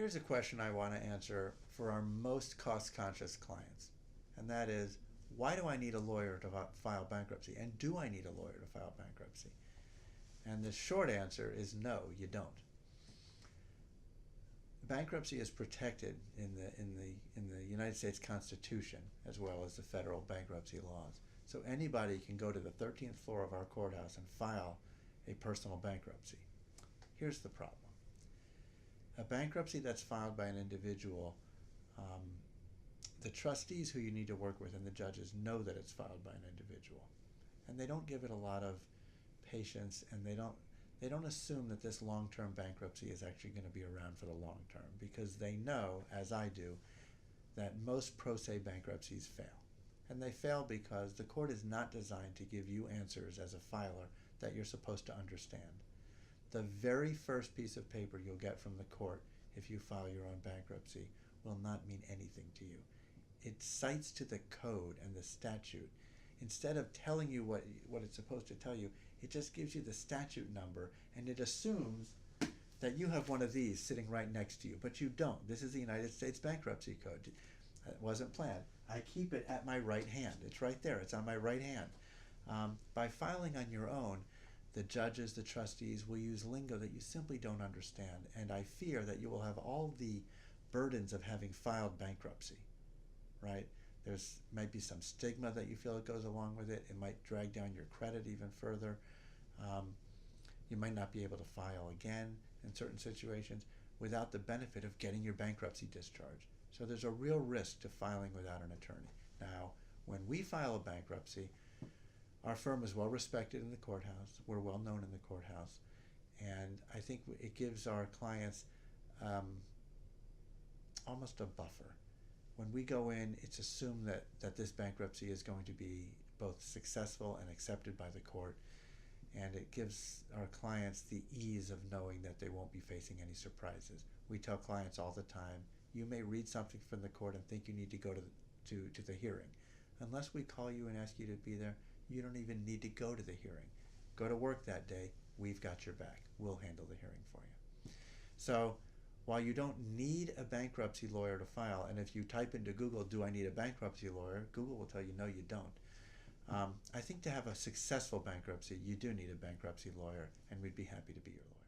Here's a question I want to answer for our most cost-conscious clients, and that is, why do I need a lawyer to file bankruptcy? And do I need a lawyer to file bankruptcy? And the short answer is no, you don't. Bankruptcy is protected in the United States Constitution as well as the federal bankruptcy laws. So anybody can go to the 13th floor of our courthouse and file a personal bankruptcy. Here's the problem. A bankruptcy that's filed by an individual, the trustees who you need to work with and the judges know that it's filed by an individual. And they don't give it a lot of patience, and they don't assume that this long-term bankruptcy is actually going to be around for the long term, because they know, as I do, that most pro se bankruptcies fail. And they fail because the court is not designed to give you answers as a filer that you're supposed to understand. The very first piece of paper you'll get from the court if you file your own bankruptcy will not mean anything to you. It cites to the code and the statute. Instead of telling you what it's supposed to tell you, it just gives you the statute number, and it assumes that you have one of these sitting right next to you, but you don't. This is the United States Bankruptcy Code. It wasn't planned. I keep it at my right hand. It's right there. It's on my right hand. By filing on your own, the judges, the trustees will use lingo that you simply don't understand, and I fear that you will have all the burdens of having filed bankruptcy, right? There's might be some stigma that you feel it goes along with it. It might drag down your credit even further. You might not be able to file again in certain situations without the benefit of getting your bankruptcy discharged. So there's a real risk to filing without an attorney. Now, when we file a bankruptcy, our firm is well respected in the courthouse. We're well known in the courthouse. And I think it gives our clients almost a buffer. When we go in, it's assumed that this bankruptcy is going to be both successful and accepted by the court, and it gives our clients the ease of knowing that they won't be facing any surprises. We tell clients all the time, you may read something from the court and think you need to go to the hearing. Unless we call you and ask you to be there, you don't even need to go to the hearing. Go to work that day, we've got your back. We'll handle the hearing for you. So, while you don't need a bankruptcy lawyer to file, and if you type into Google, do I need a bankruptcy lawyer, Google will tell you, no, you don't. I think to have a successful bankruptcy, you do need a bankruptcy lawyer, and we'd be happy to be your lawyer.